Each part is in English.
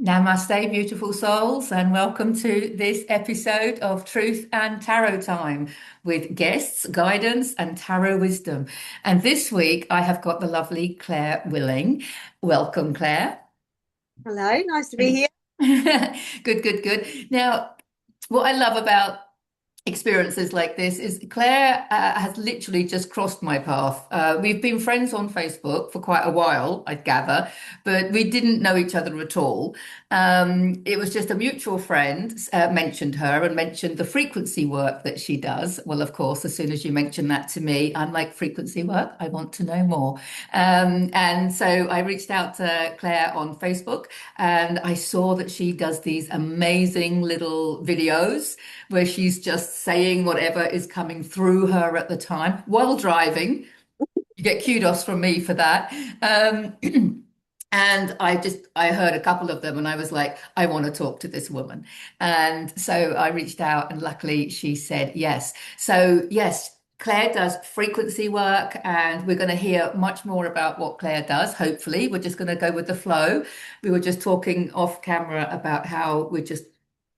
Namaste, beautiful souls, and welcome to this episode of Truth and Tarot Time with guests, guidance, and tarot wisdom. And this week I have got the lovely Claire Willing. Welcome, Claire. Hello, nice to be here. Good, good, good. Now, what I love about experiences like this is Claire has literally just crossed my path. We've been friends on Facebook for quite a while, I gather, but we didn't know each other at all. It was just a mutual friend mentioned her and mentioned the frequency work that she does. Well, of course, as soon as you mention that to me, I'm like, frequency work, I want to know more. And so I reached out to Claire on Facebook and I saw that she does these amazing little videos where she's just saying whatever is coming through her at the time while driving. You get kudos from me for that. And I heard a couple of them and I was like, I want to talk to this woman. And so I reached out and luckily she said yes. So yes, Claire does frequency work and we're going to hear much more about what Claire does. Hopefully, we're just going to go with the flow. We were just talking off camera about how we're just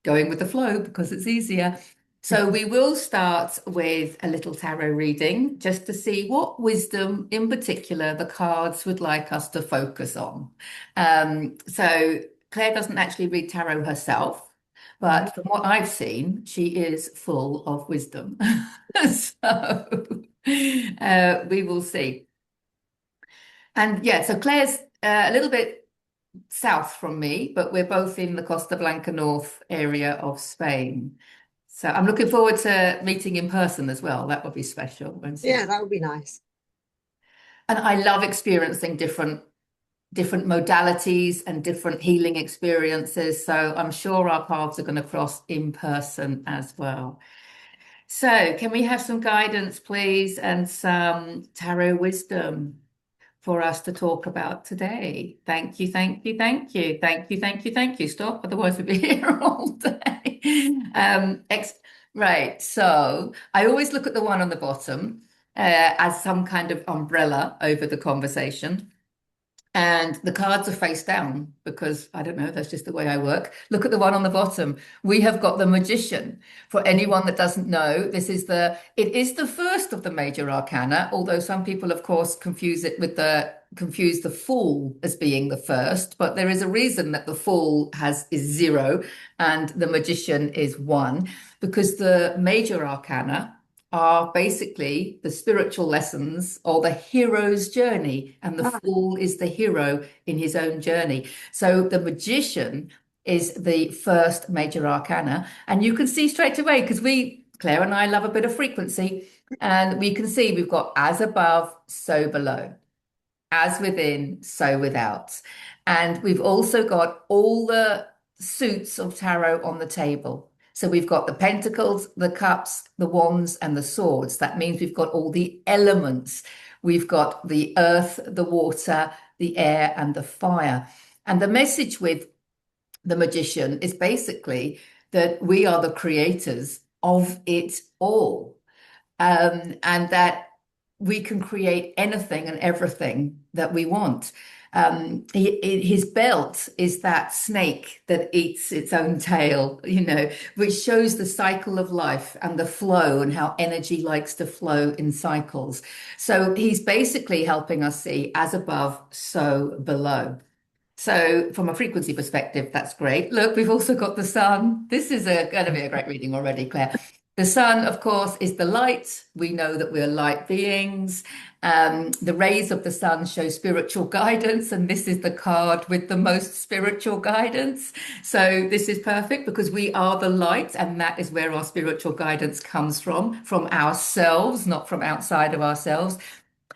going with the flow because it's easier. So we will start with a little tarot reading just to see what wisdom in particular the cards would like us to focus on. So Claire doesn't actually read tarot herself, Mhm. but from what I've seen, she is full of wisdom. So we will see. And yeah, so Claire's a little bit south from me, but we're both in the Costa Blanca North area of Spain. So I'm looking forward to meeting in person as well. That would be special, won't Yeah, it? that would be nice. And I love experiencing different modalities and different healing experiences. So I'm sure our paths are going to cross in person as well. So can we have some guidance, please, and some tarot wisdom for us to talk about today? Thank you, thank you, thank you, thank you, thank you, thank you. Stop, otherwise we'll be here all day. Um, ex right, so I always look at the one on the bottom as some kind of umbrella over the conversation. And the cards are face down because I don't know, that's just the way I work. Look at the one on the bottom. We have got the Magician. For anyone that doesn't know, it is the first of the major arcana, although some people, of course, confuse the Fool as being the first, but there is a reason that the Fool is zero and the Magician is one, because the major arcana are basically the spiritual lessons or the hero's journey, and the Ah, fool is the hero in his own journey. So the magician is the first major arcana, and you can see straight away because Claire and I love a bit of frequency, and we can see we've got as above, so below, as within, so without. And we've also got all the suits of tarot on the table. So we've got the pentacles, the cups, the wands, and the swords. That means we've got all the elements. We've got the earth, the water, the air, and the fire. And the message with the magician is basically that we are the creators of it all, and that we can create anything and everything that we want. His belt is that snake that eats its own tail, which shows the cycle of life and the flow and how energy likes to flow in cycles. So he's basically helping us see as above, so below. So, from a frequency perspective, that's great. Look, we've also got the sun. This is going to be a great reading already, Claire. The sun, of course, is the light. We know that we're light beings. The rays of the sun show spiritual guidance, and this is the card with the most spiritual guidance. So, this is perfect because we are the light, and that is where our spiritual guidance comes from ourselves, not from outside of ourselves.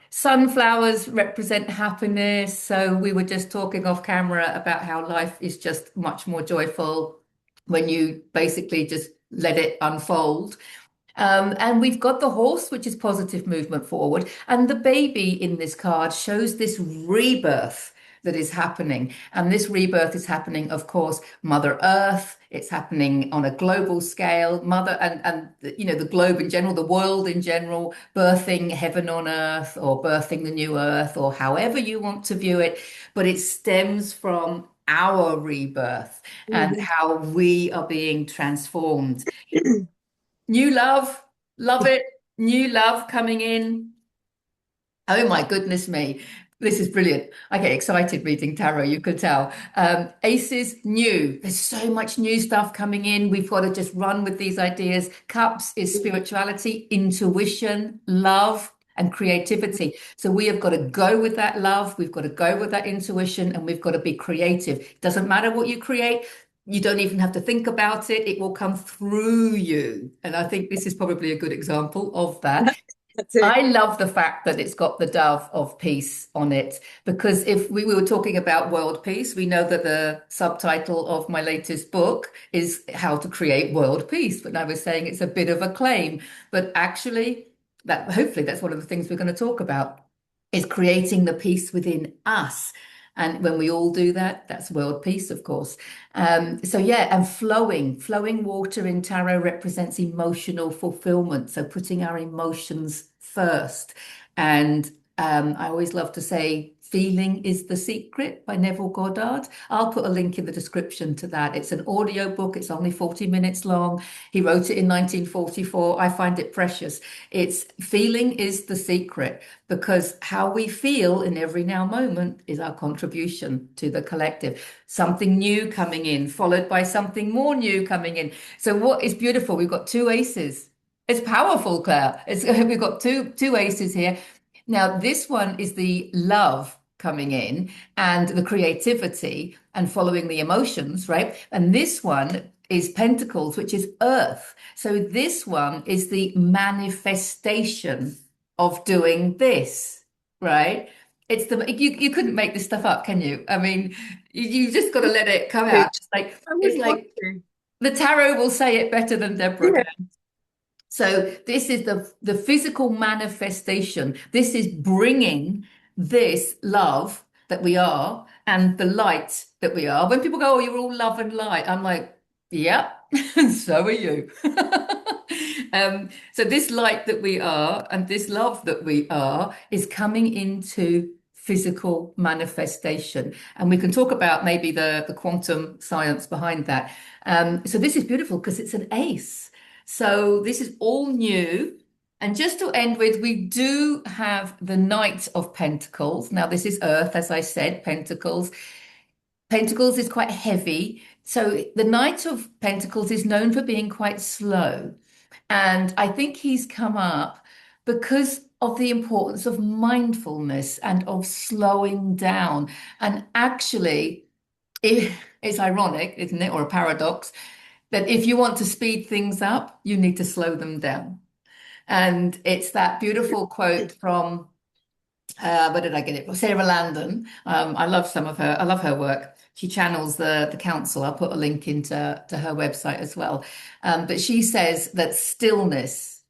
Sunflowers represent happiness. So we were just talking off camera about how life is just much more joyful when you basically just let it unfold. And we've got the horse, which is positive movement forward. And the baby in this card shows this rebirth that is happening. And this rebirth is happening, of course, Mother Earth. It's happening on a global scale, the globe in general, the world in general, birthing heaven on earth or birthing the new earth or however you want to view it. But it stems from our rebirth and Mhm. how we are being transformed. New love, love it. New love coming in. Oh my goodness me. This is brilliant. I get excited reading tarot, you could tell. Aces, new. There's so much new stuff coming in. We've got to just run with these ideas. Cups is spirituality, intuition, love, and creativity. So we have got to go with that love. We've got to go with that intuition, and we've got to be creative. It doesn't matter what you create. You don't even have to think about it. It will come through you. And I think this is probably a good example of that. That's it. I love the fact that it's got the dove of peace on it because if we were talking about world peace, we know that the subtitle of my latest book is How to Create World Peace. But I was saying it's a bit of a claim, but actually, that hopefully that's one of the things we're going to talk about is creating the peace within us. And when we all do that, that's world peace, of course. So yeah, and flowing water in tarot represents emotional fulfillment. So putting our emotions first. And I always love to say, feeling is the secret by Neville Goddard. I'll put a link in the description to that. It's an audio book. It's only 40 minutes long. He wrote it in 1944. I find it precious. It's feeling is the secret because how we feel in every now moment is our contribution to the collective. Something new coming in, followed by something more new coming in. So what is beautiful, we've got two aces. It's powerful, Claire. We've got two aces here. Now, this one is the love coming in and the creativity and following the emotions, right? And this one is Pentacles, which is earth. So this one is the manifestation of doing this, right? It's the you couldn't make this stuff up, can you? I mean, you just got to let it come out. Good. I It's wouldn't want like to. the tarot will say it better than Deborah Yeah. can. So this is the physical manifestation. This is bringing this love that we are and the light that we are. When people go, "Oh, you're all love and light," I'm like, "Yeah, and so are you." So this light that we are and this love that we are is coming into physical manifestation, and we can talk about maybe the quantum science behind that. So this is beautiful because it's an ace. So this is all new. And just to end with, we do have the Knight of Pentacles. Now, this is Earth, as I said, Pentacles. Pentacles is quite heavy. So the Knight of Pentacles is known for being quite slow. And I think he's come up because of the importance of mindfulness and of slowing down. And actually, it's ironic, isn't it, or a paradox, that if you want to speed things up, you need to slow them down. And it's that beautiful quote from where did I get it? Sarah Landon. I love some of her. I love her work. She channels the council. I'll put a link into to her website as well. But she says that stillness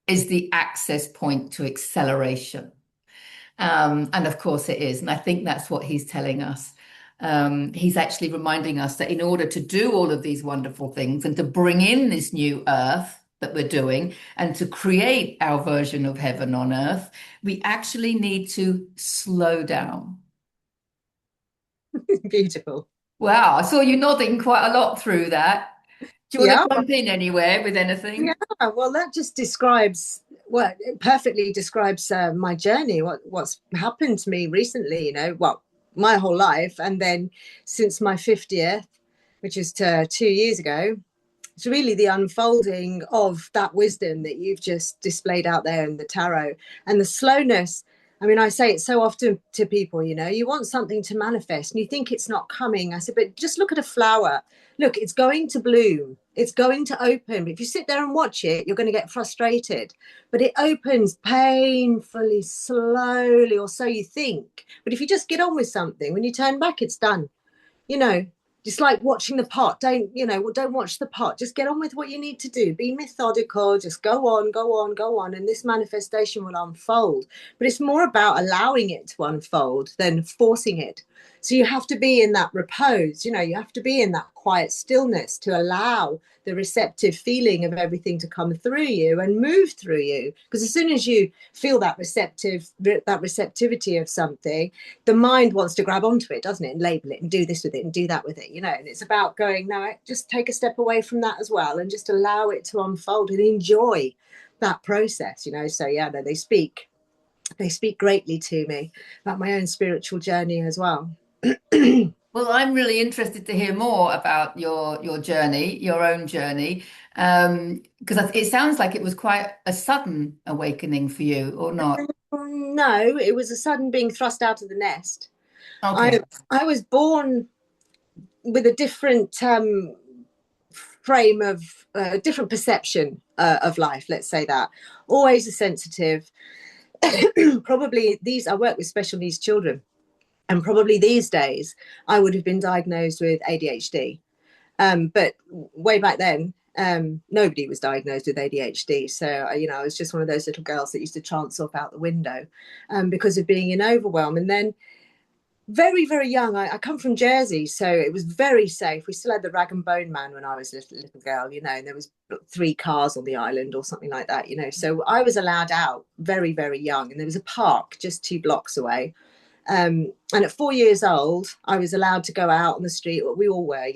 is the access point to acceleration. And of course it is. And I think that's what he's telling us. He's actually reminding us that in order to do all of these wonderful things and to bring in this new earth that we're doing and to create our version of heaven on earth, we actually need to slow down. Beautiful. Wow, I saw you nodding quite a lot through that. Do you want Yeah. to jump in anywhere with Yeah. anything? Well, that just describes well, it perfectly describes my journey, what's happened to me recently, well, my whole life. And then since my 50th, which is 2 years ago, it's really the unfolding of that wisdom that you've just displayed out there in the tarot and the slowness. I mean, I say it so often to people, you want something to manifest and you think it's not coming. I said, but just look at a flower. Look, it's going to bloom. It's going to open. But if you sit there and watch it, you're going to get frustrated. But it opens painfully, slowly, or so you think. But if you just get on with something, when you turn back, it's done. You know, Just like watching the pot. Don't watch the pot. Just get on with what you need to do. Be methodical. Just go on, go on, go on. And this manifestation will unfold. But it's more about allowing it to unfold than forcing it. So you have to be in that repose, you have to be in that quiet stillness to allow the receptive feeling of everything to come through you and move through you. Because as soon as you feel that receptivity of something, the mind wants to grab onto it, doesn't it, and label it and do this with it and do that with it, and it's about going, no, just take a step away from that as well and just allow it to unfold and enjoy that process. So yeah, no, they speak greatly to me about my own spiritual journey as well. Well, I'm really interested to hear more about your journey, your own journey, because it sounds like it was quite a sudden awakening for you, or not? No, it was a sudden being thrust out of the nest. Okay. I was born with a different frame of different perception of life, let's say that. Always a sensitive. Probably I work with special needs children, and probably these days I would have been diagnosed with ADHD. But way back then, nobody was diagnosed with ADHD. So, I was just one of those little girls that used to chance off out the window because of being in overwhelm. And then very, very young, I come from Jersey, so it was very safe. We still had the rag and bone man when I was a little girl, and there was 3 cars on the island or something like that, So I was allowed out very, very young, and there was a park just 2 blocks away. And at 4 years old, I was allowed to go out on the street. We all were,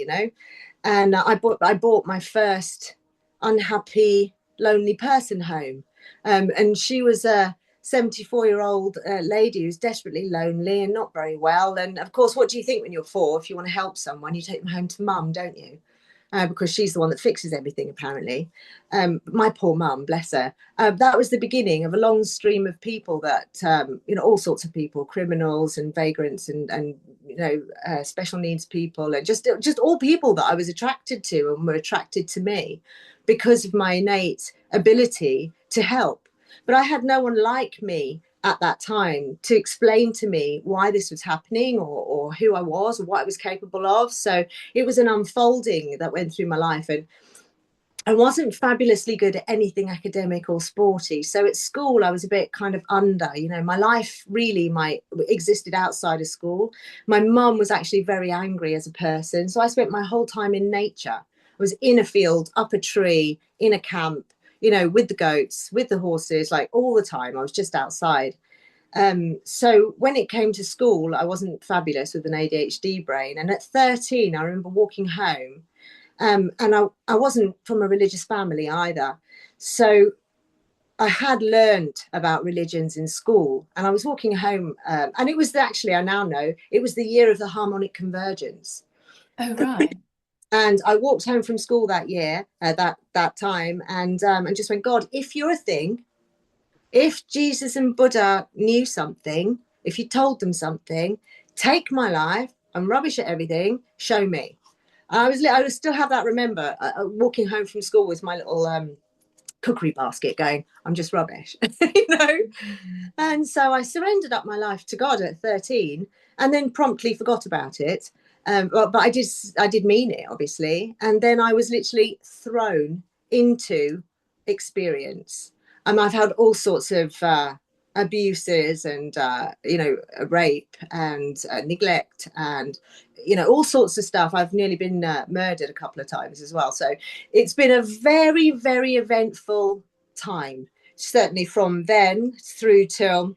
And I bought my first unhappy, lonely person home. And she was a 74-year-old lady who's desperately lonely and not very well. And of course, what do you think when you're 4? If you want to help someone, you take them home to mum, don't you? Because she's the one that fixes everything, apparently. My poor mum, bless her. That was the beginning of a long stream of people that, all sorts of people, criminals and vagrants and special needs people, and just all people that I was attracted to and were attracted to me because of my innate ability to help. But I had no one like me at that time to explain to me why this was happening or who I was or what I was capable of. So it was an unfolding that went through my life. And I wasn't fabulously good at anything academic or sporty. So at school, I was a bit kind of under, my life really existed outside of school. My mum was actually very angry as a person. So I spent my whole time in nature. I was in a field, up a tree, in a camp, with the goats, with the horses, like all the time. I was just outside. So when it came to school, I wasn't fabulous with an ADHD brain. And at 13, I remember walking home. And I wasn't from a religious family either. So I had learned about religions in school, and I was walking home. And it was actually, I now know, it was the year of the harmonic convergence. Oh, right. And I walked home from school that year, that time, and just went, God, if you're a thing, if Jesus and Buddha knew something, if you told them something, take my life. I'm rubbish at everything. Show me. I would still have that. Remember walking home from school with my little cookery basket, going, I'm just rubbish, And so I surrendered up my life to God at 13, and then promptly forgot about it. But I did mean it, obviously. And then I was literally thrown into experience. I've had all sorts of abuses and, rape and neglect and, all sorts of stuff. I've nearly been murdered a couple of times as well. So it's been a very, very eventful time, certainly from then through till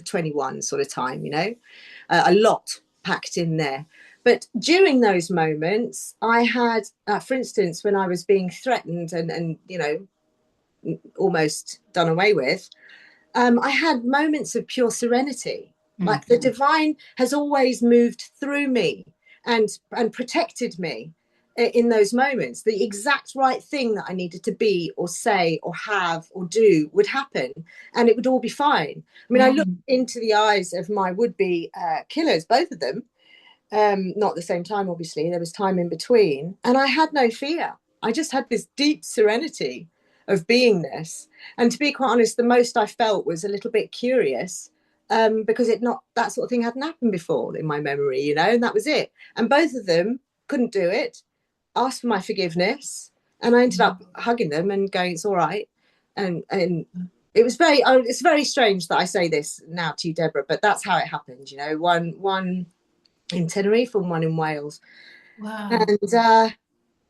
21 sort of time, a lot packed in there. But during those moments, I had, for instance, when I was being threatened and almost done away with, I had moments of pure serenity. Like the divine has always moved through me and protected me in those moments. The exact right thing that I needed to be or say or have or do would happen, and it would all be fine. I mean, I looked into the eyes of my would-be killers, both of them, not at the same time, obviously. There was time in between, and I had no fear. I just had this deep serenity of beingness. And to be quite honest, the most I felt was a little bit curious because that sort of thing hadn't happened before in my memory, you know, and that was it. And both of them couldn't do it, asked for my forgiveness, and I ended up hugging them and going, "It's all right." And it was it's very strange that I say this now to you, Deborah, but that's how it happened. You know, one in Tenerife and one in Wales, Wow.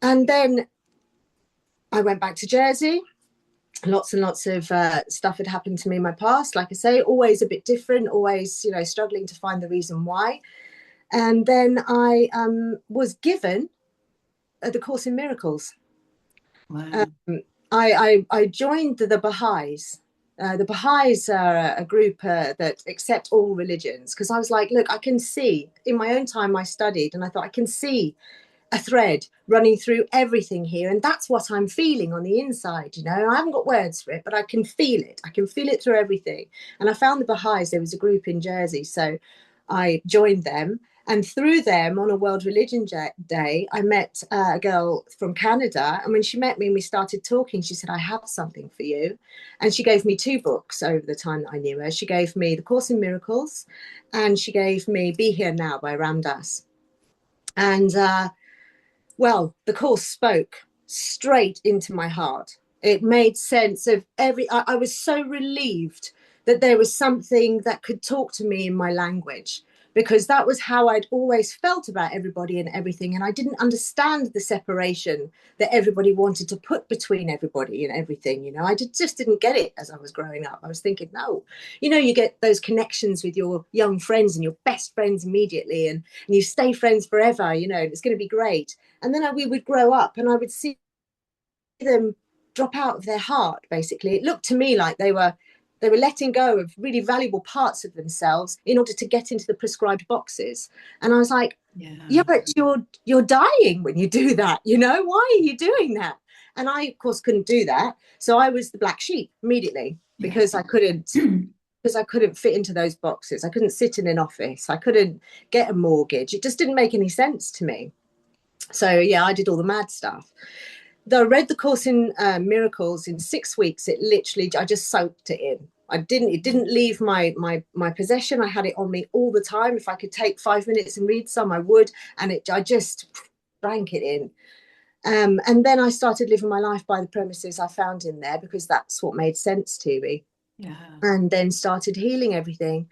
and then I went back to Jersey. Lots and lots of stuff had happened to me in my past. Like I say, always a bit different, always, you know, struggling to find the reason why. And then I was given the Course in Miracles. Wow. Um, I joined the Baha'is. The Baha'is are a group that accept all religions, because I was like, look, I can see in my own time I studied, and I thought I can see a thread running through everything here, and that's what I'm feeling on the inside. You know, I haven't got words for it, but I can feel it through everything. And I found the Baha'is. There was a group in Jersey, so I joined them, and through them, on a World Religion Day, I met a girl from Canada. And when she met me and we started talking, she said, "I have something for you." And she gave me 2 books over the time that I knew her. She gave me The Course in Miracles, and she gave me Be Here Now by Ram Dass. And well, the course spoke straight into my heart. It made sense of I was so relieved that there was something that could talk to me in my language, because that was how I'd always felt about everybody and everything. And I didn't understand the separation that everybody wanted to put between everybody and everything. You know, just didn't get it as I was growing up. I was thinking, no, you know, you get those connections with your young friends and your best friends immediately, and you stay friends forever, you know, it's going to be great. And then we would grow up and I would see them drop out of their heart. Basically, it looked to me like they were letting go of really valuable parts of themselves in order to get into the prescribed boxes. And I was like, yeah, but you're dying when you do that, you know, why are you doing that? And I of course couldn't do that, so I was the black sheep immediately, because I couldn't fit into those boxes. I couldn't sit in an office, I couldn't get a mortgage. It just didn't make any sense to me. So yeah, I did all the mad stuff. Though I read the Course in Miracles in 6 weeks, it literally, I just soaked it in. It didn't leave my possession. I had it on me all the time. If I could take 5 minutes and read some, I would. And I just drank it in. And then I started living my life by the premises I found in there, because that's what made sense to me. Yeah. And then started healing everything.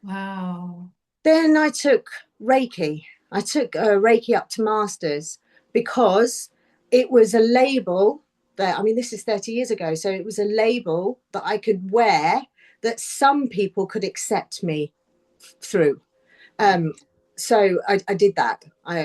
Wow. Then I took Reiki. I took Reiki up to masters, because it was a label that, I mean, this is 30 years ago. So it was a label that I could wear, that some people could accept me through. So I did that. I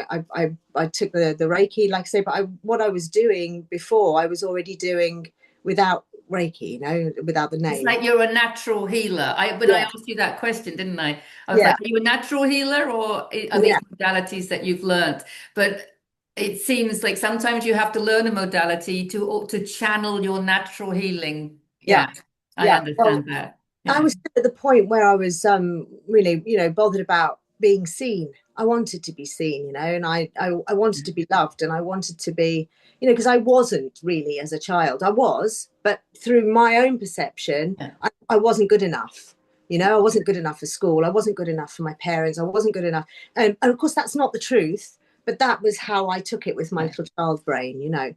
took the Reiki, like I say, but what I was doing before, I was already doing without Reiki, you know, without the It's name. like you're a natural healer. When I Yeah, asked you that question, didn't I? I was yeah, like, are you a natural healer, or are these yeah, modalities that you've learned? But it seems like sometimes you have to learn a modality to channel your natural healing. yeah, Yeah, I yeah. Well, understand that. I Yeah. was at the point where I was really, you know, bothered about being seen. I wanted to be seen, you know, and I wanted to be loved, and I wanted to be, you know, because I wasn't really as a child. I was, but through my own perception, Yeah. I wasn't good enough. You know, I wasn't good enough for school. I wasn't good enough for my parents. I wasn't good enough. And of course, that's not the truth, but that was how I took it with my Yeah. little child brain, you know.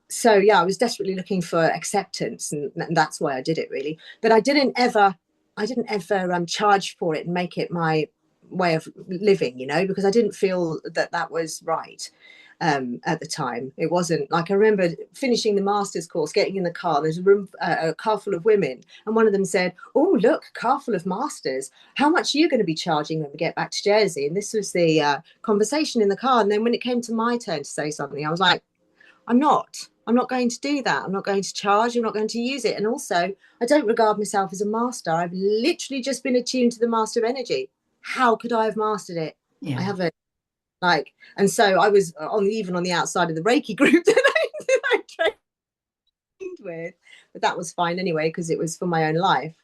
So yeah, I was desperately looking for acceptance, and that's why I did it, really. But I didn't ever charge for it and make it my way of living, you know, because I didn't feel that that was right. At the time, it wasn't. Like, I remember finishing the master's course, getting in the car, there's a car full of women, and one of them said, "Oh, look, car full of masters, how much are you going to be charging when we get back to Jersey?" And this was the conversation in the car. And then when it came to my turn to say something, I was like, I'm not going to do that. I'm not going to charge. I'm not going to use it. And also, I don't regard myself as a master. I've literally just been attuned to the master of energy. How could I have mastered it? I Yeah. haven't. Like, and so I was even on the outside of the Reiki group that I trained with, but that was fine anyway, because it was for my own life.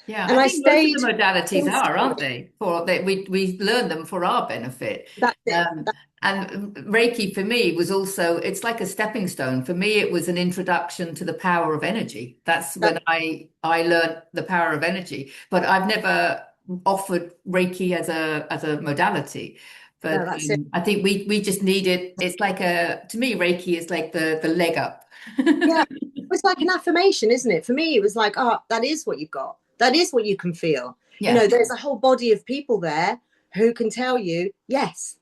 Yeah, And I I think most of the stayed modalities in are, aren't spirit. they? For that we learn them for our benefit. That's it. Um, and Reiki for me was also, it's like a stepping stone. For me, it was an introduction to the power of energy. That's That, when I learned the power of energy. But I've never offered Reiki as a modality. no, But that's it. I think we just need it. It's like to me, Reiki is like the leg up. Yeah. It's like an affirmation, isn't it? For me, it was like, oh, that is what you've got. That is what you can feel. You Yeah. know, there's a whole body of people there who can tell you, yes,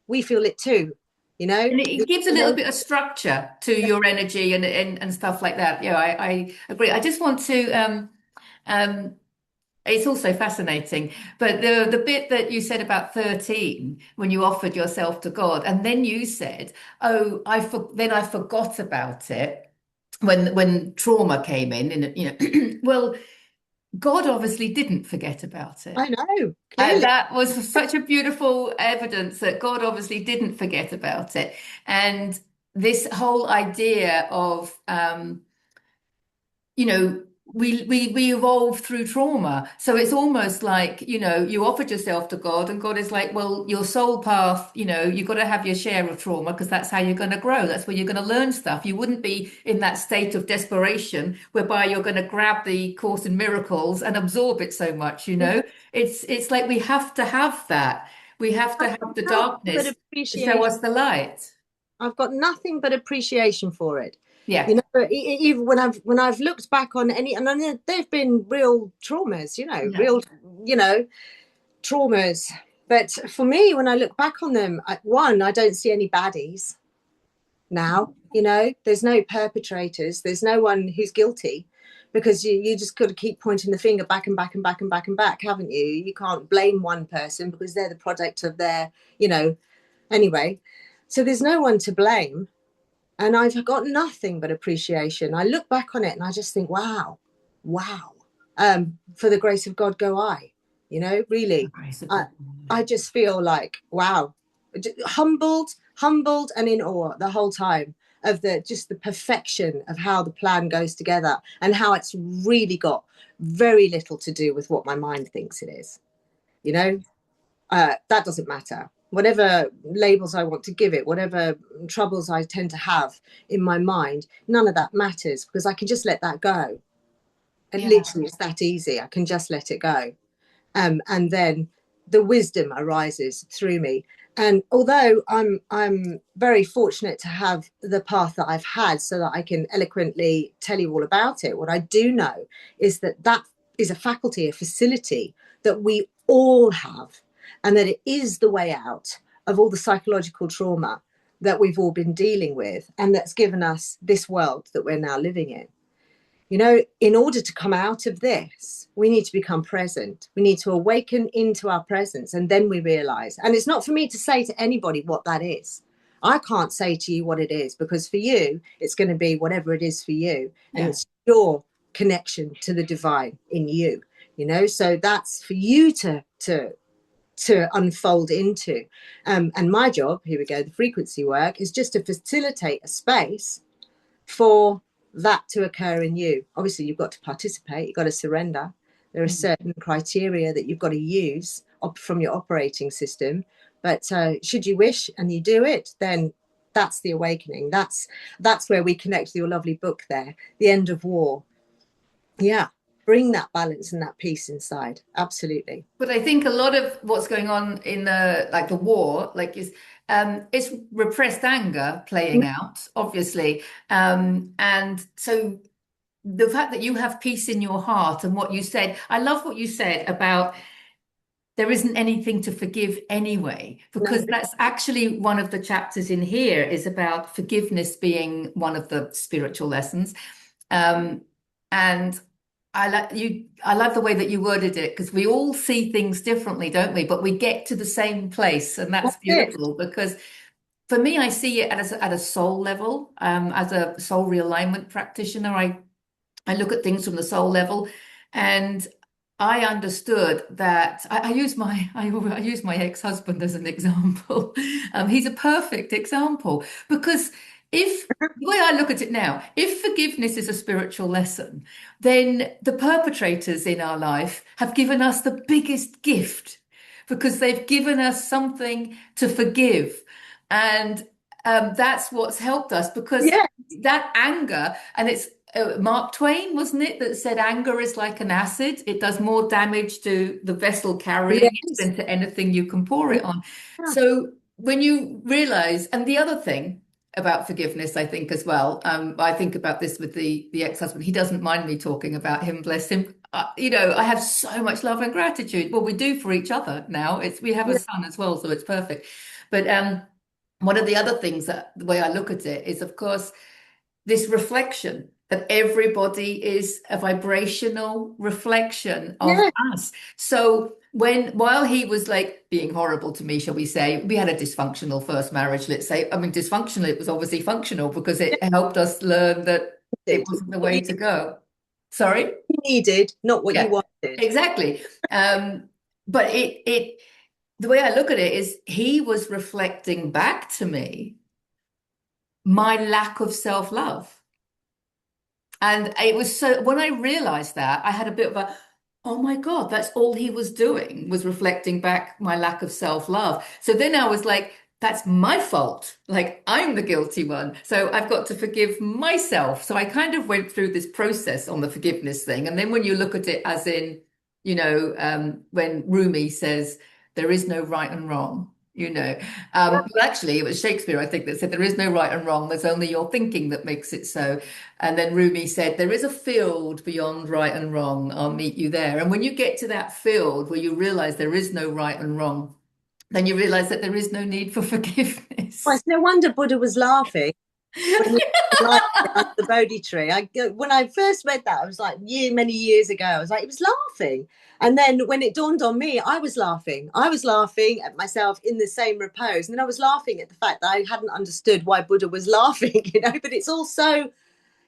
we feel it too. You know, And it gives a little bit of structure to your energy and stuff like that. Yeah, I agree. I just want to um it's also fascinating. But the bit that you said about 13, when you offered yourself to God, and then you said, "Oh, then I forgot about it when trauma came in." And well, God obviously didn't forget about it. I know clearly. That was such a beautiful evidence that God obviously didn't forget about it. And this whole idea of, you know, we evolve through trauma. So it's almost like, you offered yourself to God, and God is like, well, your soul path, you've got to have your share of trauma because that's how you're going to grow. That's where you're going to learn stuff. You wouldn't be in that state of desperation whereby you're going to grab the Course in Miracles and absorb it so much. It's like we have to have that. We have to have the But darkness to show appreciation. us the light. I've got nothing but appreciation for it. You Yeah. know, even when I've looked back on any, and I mean, they've been real traumas, Yeah. real, you know, traumas. But for me, when I look back on them, I don't see any baddies now. There's no perpetrators. There's no one who's guilty, because you just got to keep pointing the finger back and back and back and back and back, haven't you? You can't blame one person because they're the product of their, anyway. So there's no one to blame. And I've got nothing but appreciation. I look back on it and I just think, wow, wow. For the grace of God go I, really. I, I just feel like, wow, humbled and in awe the whole time of the perfection of how the plan goes together, and how it's really got very little to do with what my mind thinks it is. You know, that doesn't matter. Whatever labels I want to give it, whatever troubles I tend to have in my mind, none of that matters, because I can just let that go. And Yeah. literally, it's that easy. I can just let it go. And then the wisdom arises through me. And although I'm very fortunate to have the path that I've had, so that I can eloquently tell you all about it, what I do know is that is a faculty, a facility that we all have, and that it is the way out of all the psychological trauma that we've all been dealing with, and that's given us this world that we're now living in. In order to come out of this, we need to become present. We need to awaken into our presence. And then we realize, and it's not for me to say to anybody what that is. I can't say to you what it is, because for you, it's going to be whatever it is for you. And Yeah. it's your connection to the divine in you, so that's for you to unfold into. And my job, here we go, the frequency work, is just to facilitate a space for that to occur in you. Obviously, you've got to participate, you've got to surrender. There are certain criteria that you've got to use from your operating system. But should you wish and you do it, then that's the awakening. That's where we connect to your lovely book there, The End of War. Yeah, bring that balance and that peace inside. Absolutely. But I think a lot of what's going on in the war, like is it's repressed anger playing out, obviously. And so the fact that you have peace in your heart, and what you said, I love what you said about there isn't anything to forgive anyway, No, because that's actually one of the chapters in here is about forgiveness being one of the spiritual lessons. And I love the way that you worded it, because we all see things differently, don't we? But we get to the same place, and that's that's it. beautiful. Because for me, I see it at a soul level. As a soul realignment practitioner, I look at things from the soul level, and I understood that I use my ex-husband as an example. He's a perfect example, because if the way I look at it now, if forgiveness is a spiritual lesson, then the perpetrators in our life have given us the biggest gift because they've given us something to forgive. And that's what's helped us because Yeah, that anger, and it's Mark Twain, wasn't it, that said anger is like an acid. It does more damage to the vessel carrying it yes, than to anything you can pour yeah, it on. So when you realize, and the other thing about forgiveness, I think as well, I think about this with the ex-husband. He doesn't mind me talking about him, bless him. I have so much love and gratitude. Well, we do for each other now. It's we have a yeah, son as well, so it's perfect. But one of the other things that the way I look at it is, of course, this reflection that everybody is a vibrational reflection of yeah, us. So while he was like being horrible to me, shall we say, we had a dysfunctional first marriage, let's say. I mean, dysfunctional, it was obviously functional because it helped us learn that it did wasn't the what way to go. Sorry? you needed, not what you Yeah, wanted. exactly. But the way I look at it is he was reflecting back to me my lack of self-love. And it was so when I realized that, I had a bit of a, oh my God, that's all he was doing was reflecting back my lack of self-love. So then I was like, that's my fault. Like I'm the guilty one. So I've got to forgive myself. So I kind of went through this process on the forgiveness thing. And then when you look at it as in, when Rumi says there is no right and wrong, well, actually, it was Shakespeare, I think, that said there is no right and wrong. There's only your thinking that makes it so. And then Rumi said, there is a field beyond right and wrong. I'll meet you there. And when you get to that field where you realize there is no right and wrong, then you realize that there is no need for Well, forgiveness. it's no wonder Buddha was laughing when he lied under the Bodhi tree. When I first read that, I was like, many years ago, I was like, he was laughing. And then when it dawned on me, I was laughing. I was laughing at myself in the same repose. And then I was laughing at the fact that I hadn't understood why Buddha was laughing, but it's also,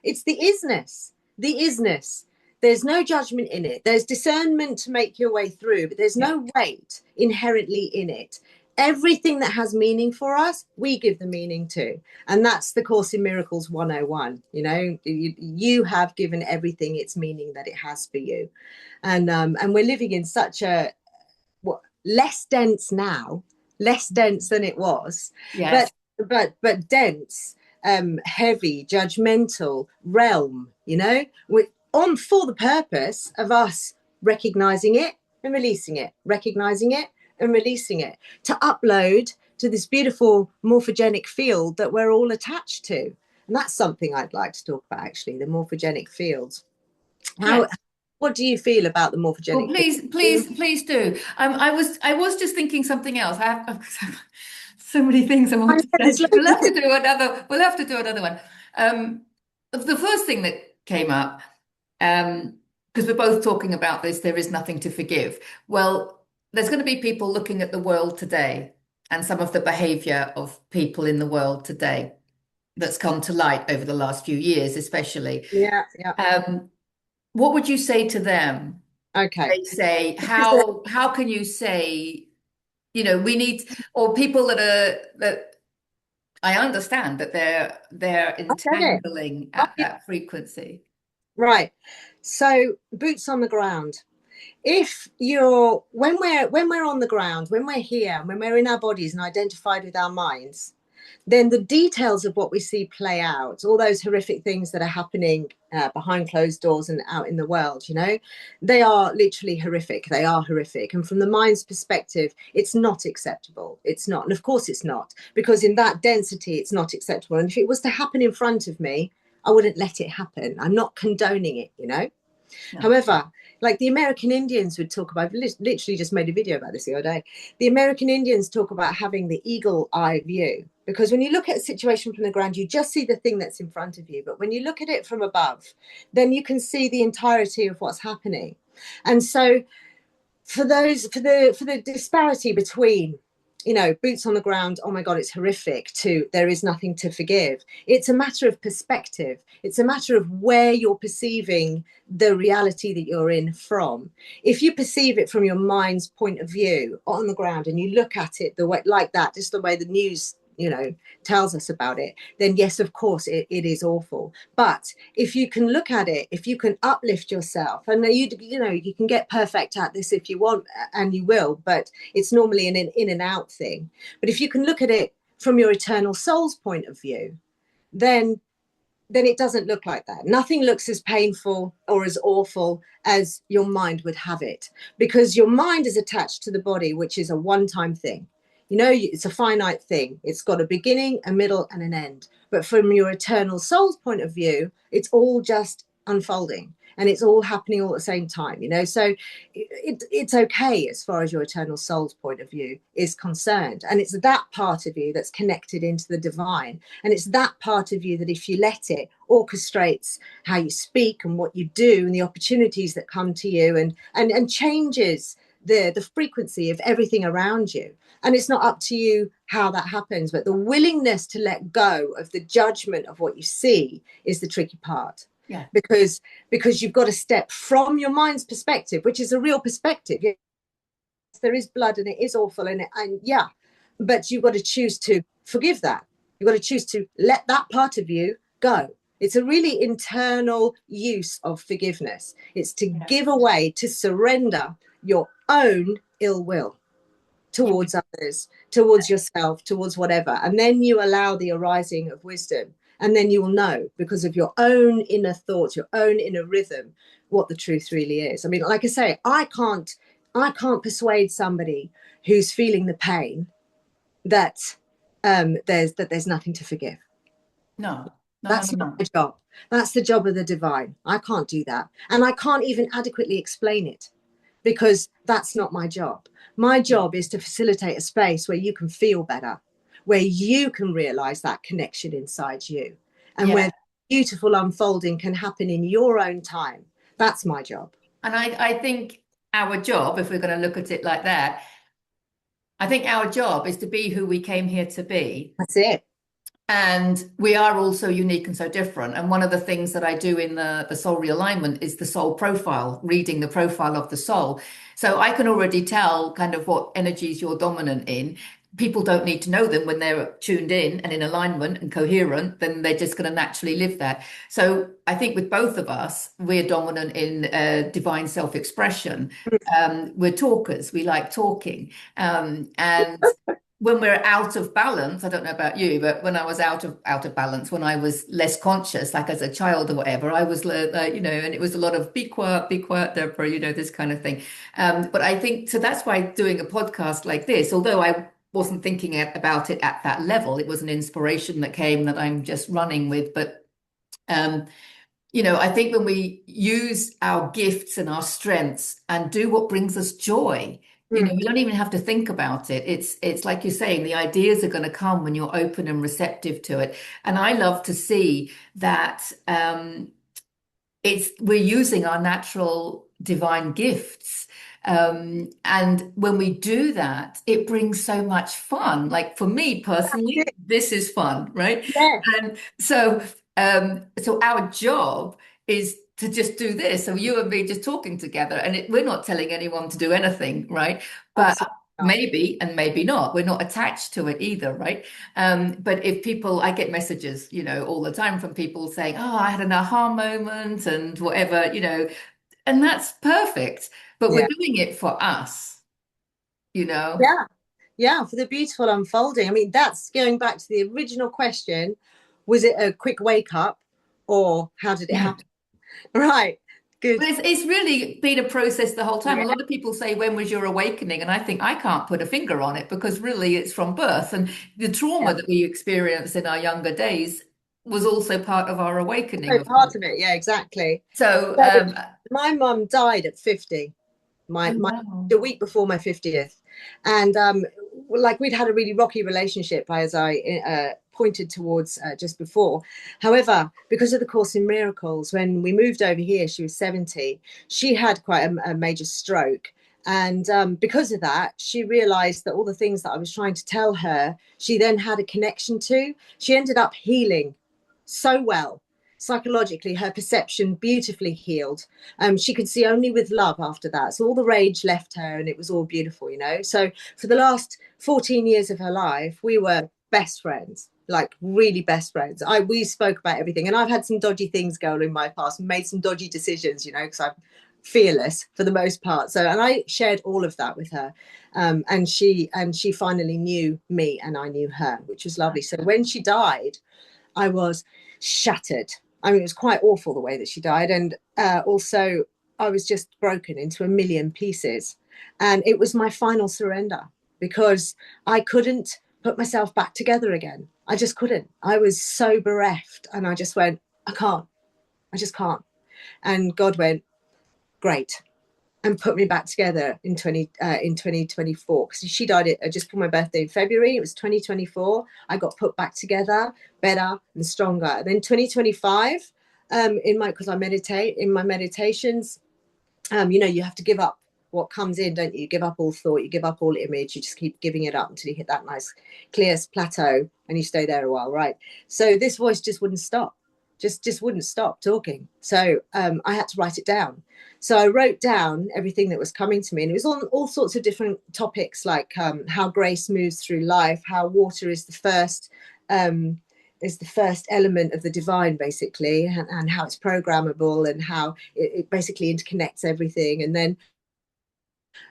it's the isness, the isness. There's no judgment in it. There's discernment to make your way through, but there's Yeah, no weight inherently in it. Everything that has meaning for us, we give the meaning to. And that's the Course in Miracles 101. You have given everything its meaning that it has for you. And we're living in such a less dense now, less dense than it was, yes, but dense, heavy, judgmental realm, with on for the purpose of us recognizing it and releasing it, recognizing it and releasing it, to upload to this beautiful morphogenic field that we're all attached to. And that's something I'd like to talk about, actually, the morphogenic fields. How, yes. what do you feel about the Well, morphogenic please, field? please, please do. I was just thinking something else. I have so many things I want to There's say. We'll loads of have to things. do another. We'll have to do another one. The first thing that came up, because we're both talking about this, there is nothing to forgive. Well, there's going to be people looking at the world today and some of the behavior of people in the world today that's come to light over the last few years, especially. Yeah, yeah. What would you say to them? Okay. They say, how can you say, we need, or people that I understand that they're I get it. entangling Oh, at yeah. that frequency. Right. So boots on the ground. If you're when we're on the ground, when we're here, when we're in our bodies and identified with our minds, then the details of what we see play out, all those horrific things that are happening behind closed doors and out in the world, they are literally horrific. They are horrific. And from the mind's perspective, it's not acceptable. It's not. And of course it's not, because in that density, it's not acceptable. And if it was to happen in front of me, I wouldn't let it happen. I'm not condoning it. No. However, like the American Indians would talk about, I've literally just made a video about this the other day. The American Indians talk about having the eagle eye view, because when you look at a situation from the ground, you just see the thing that's in front of you. But when you look at it from above, then you can see the entirety of what's happening. And so for the disparity between boots on the ground, oh my God, it's horrific, to there is nothing to forgive, it's a matter of perspective. It's a matter of where you're perceiving the reality that you're in from. If you perceive it from your mind's point of view on the ground and you look at it the way like that, just the way the news tells us about it, then yes, of course it is awful. But if you can look at it, if you can uplift yourself, and you can get perfect at this if you want, and you will, but it's normally an in and out thing. But if you can look at it from your eternal soul's point of view, then it doesn't look like that. Nothing looks as painful or as awful as your mind would have it, because your mind is attached to the body, which is a one-time thing. It's a finite thing. It's got a beginning, a middle, and an end. But from your eternal soul's point of view, it's all just unfolding, and it's all happening all at the same time. So it's okay as far as your eternal soul's point of view is concerned. And it's that part of you that's connected into the divine. And it's that part of you that, if you let it, orchestrates how you speak and what you do and the opportunities that come to you, and changes the frequency of everything around you. And it's not up to you how that happens, but the willingness to let go of the judgment of what you see is the tricky part. Yeah. Because you've got to step from your mind's perspective, which is a real perspective. Yes, there is blood and it is awful, and yeah, but you've got to choose to forgive that. You've got to choose to let that part of you go. It's a really internal use of forgiveness. It's to give away, to surrender your own ill will towards others, towards yourself, towards whatever. And then you allow the arising of wisdom. And then you will know, because of your own inner thoughts, your own inner rhythm, what the truth really is. I mean, like I say, I can't persuade somebody who's feeling the pain that there's nothing to forgive. No. That's not my job. That's the job of the divine. I can't do that. And I can't even adequately explain it, because that's not my job. My job is to facilitate a space where you can feel better, where you can realize that connection inside you, and where beautiful unfolding can happen in your own time. That's my job. And I think our job, if we're going to look at it like that, I think our job is to be who we came here to be. That's it. And we are all so unique and so different. And one of the things that I do in the soul realignment is the soul profile, reading the profile of the soul. So I can already tell kind of what energies you're dominant in. People don't need to know them. When they're tuned in and in alignment and coherent, then they're just going to naturally live that. So I think with both of us, we're dominant in divine self-expression. We're talkers. We like talking. And when we're out of balance, I don't know about you, but when I was out of balance, when I was less conscious, like as a child or whatever, I was and it was a lot of be quiet, Deborah, this kind of thing. But I think, so that's why doing a podcast like this, although I wasn't thinking about it at that level, it was an inspiration that came that I'm just running with. But I think when we use our gifts and our strengths and do what brings us joy, we don't even have to think about it. It's like you're saying, the ideas are going to come when you're open and receptive to it. And I love to see that we're using our natural divine gifts. And when we do that, it brings so much fun. Like for me personally, this is fun, right? Yeah. And so our job is to just do this. So you and me just talking together, and we're not telling anyone to do anything, right? But maybe and maybe not. We're not attached to it either, right? But if people, I get messages, all the time from people saying, "Oh, I had an aha moment," and whatever, and that's perfect. But we're doing it for us, Yeah, for the beautiful unfolding. I mean, that's going back to the original question. Was it a quick wake up, or how did it happen? Right. Good. But it's really been a process the whole time. A lot of people say, when was your awakening? And I think I can't put a finger on it, because really it's from birth. And the trauma that we experience in our younger days was also part of our awakening. Part of it. Yeah, exactly. So my mum died at 50, the week before my 50th. And we'd had a really rocky relationship, as I pointed towards just before. However, because of the Course in Miracles, when we moved over here, she was 70. She had quite a major stroke. And because of that, she realized that all the things that I was trying to tell her, she then had a connection to. She ended up healing so well. Psychologically, her perception beautifully healed. She could see only with love after that. So all the rage left her, and it was all beautiful, So for the last 14 years of her life, we were best friends, like really best friends. We spoke about everything, and I've had some dodgy things going in my past, and made some dodgy decisions, you know, because I'm fearless for the most part. So, and I shared all of that with her, and she finally knew me, and I knew her, which was lovely. So when she died, I was shattered. I mean, it was quite awful the way that she died, and also I was just broken into a million pieces, and it was my final surrender because I couldn't put myself back together again. I just couldn't. I was so bereft, and I just went, I can't. I just can't. And God went, great, and put me back together in 2024, because she died just for my birthday in February. It was 2024. I got put back together, better and stronger. And then 2025, because I meditate in my meditations, you know, you have to give up what comes in, don't you? You give up all thought, you give up all image, you just keep giving it up until you hit that nice clear plateau, and you stay there a while, right? So this voice just wouldn't stop, just wouldn't stop talking. So I had to write it down. So I wrote down everything that was coming to me, and it was on all sorts of different topics, like how grace moves through life, how water is the first element of the divine, basically, and how it's programmable, and how it basically interconnects everything. And then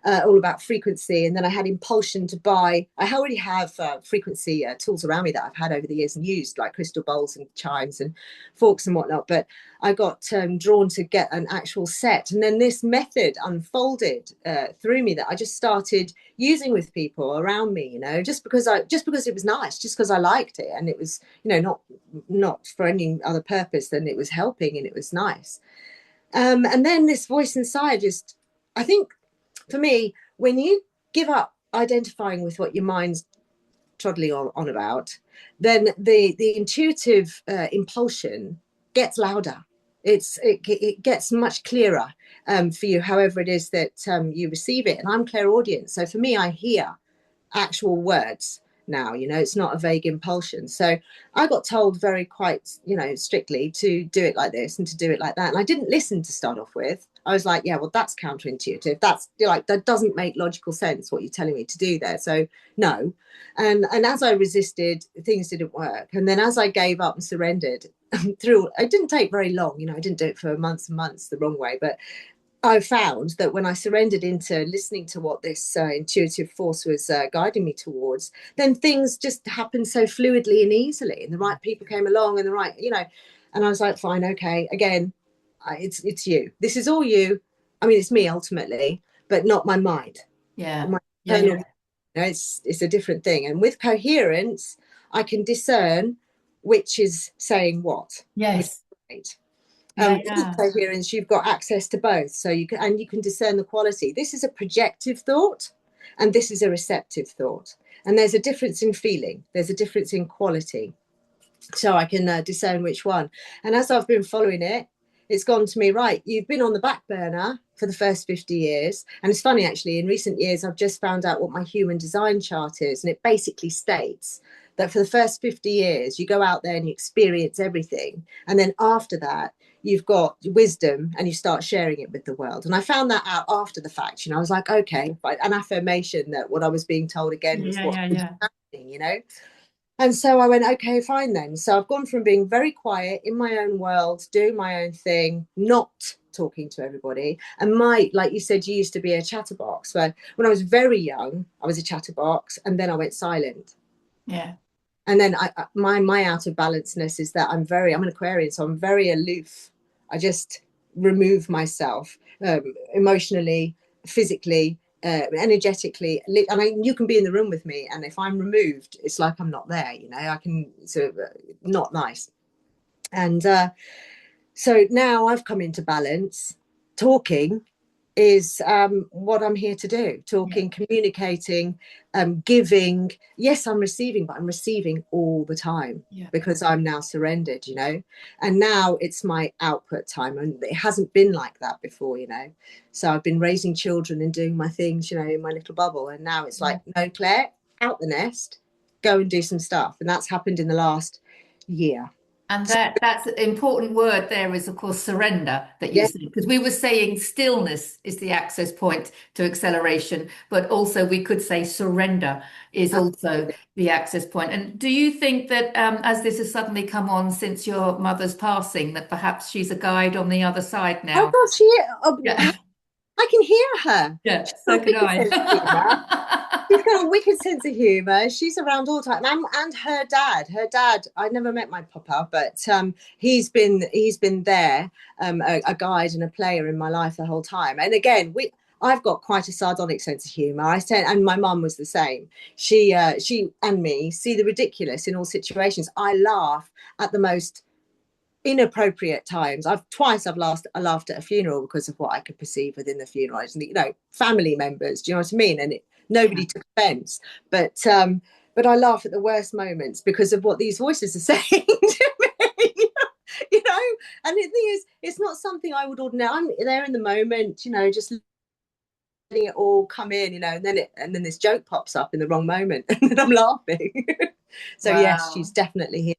all about frequency. And then I had impulsion to buy. I already have frequency tools around me that I've had over the years and used, like crystal bowls and chimes and forks and whatnot. But I got drawn to get an actual set. And then this method unfolded through me that I just started using with people around me, you know, just because it was nice, just because I liked it. And it was, you know, not for any other purpose than it was helping, and it was nice. And then this voice inside just, I think, for me, when you give up identifying with what your mind's troddling on about, then the intuitive impulsion gets louder. It gets much clearer for you, however it is that you receive it. And I'm clairaudient, so for me, I hear actual words now, you know, it's not a vague impulsion. So I got told quite, you know, strictly to do it like this and to do it like that. And I didn't listen to start off with. I was like, yeah, well, that's counterintuitive. That's like, that doesn't make logical sense, what you're telling me to do there. So no. And as I resisted, things didn't work. And then as I gave up and surrendered through, it didn't take very long. You know, I didn't do it for months and months the wrong way, but I found that when I surrendered into listening to what this intuitive force was guiding me towards, then things just happened so fluidly and easily, and the right people came along, and the right, you know, and I was like, fine, okay, again, it's you. This is all you. I mean, it's me ultimately, but not my mind. Yeah. My Yeah. internal, you know, it's a different thing. And with coherence, I can discern which is saying what. Yes. Right. Yeah. With coherence, you've got access to both, so you can discern the quality. This is a projective thought, and this is a receptive thought, and there's a difference in feeling. There's a difference in quality, so I can discern which one. And as I've been following it, it's gone to me, right, you've been on the back burner for the first 50 years. And it's funny, actually, in recent years, I've just found out what my human design chart is, and it basically states that for the first 50 years, you go out there and you experience everything, and then after that, you've got wisdom and you start sharing it with the world. And I found that out after the fact. You know, I was like, okay, an affirmation that what I was being told again was what's happening, you know. And so I went, okay, fine then. So I've gone from being very quiet in my own world, doing my own thing, not talking to everybody. And like you said, you used to be a chatterbox. But when I was very young, I was a chatterbox, and then I went silent. Yeah. And then my out of balanceness is that I'm an Aquarian, so I'm very aloof. I just remove myself emotionally, physically, energetically. And you can be in the room with me, and if I'm removed, it's like I'm not there. You know, it's not nice. And so now I've come into balance. Talking is what I'm here to do. Talking, communicating, giving. Yes, I'm receiving, but I'm receiving all the time because I'm now surrendered, you know. And now it's my output time, and it hasn't been like that before, you know. So I've been raising children and doing my things, you know, in my little bubble, and now it's like, no, Claire, out the nest, go and do some stuff. And that's happened in the last year. And that's an important word there is, of course, surrender that you Yeah, said, because we were saying stillness is the access point to acceleration, but also we could say surrender is also absolutely. the access point. And do you think that as this has suddenly come on since your mother's passing, that perhaps she's a guide on the other side Oh now? God, Yeah, I can hear her. yeah, She's got so a could wicked sense of humour. I. She's got a wicked sense of humour. She's around all the time, and her dad. Her dad. I never met my papa, but he's been there, a guide and a player in my life the whole time. And again, I've got quite a sardonic sense of humour. I said, and my mum was the same. She and me see the ridiculous in all situations. I laugh at the most inappropriate times. I laughed at a funeral because of what I could perceive within the funeral. Family members. Do you know what I mean? And nobody took offence, but I laugh at the worst moments because of what these voices are saying to me. you know, and the thing is, it's not something I would ordinarily. I'm there in the moment, just letting it all come in, and then this joke pops up in the wrong moment, and then I'm laughing. So yes, she's Wow. definitely here.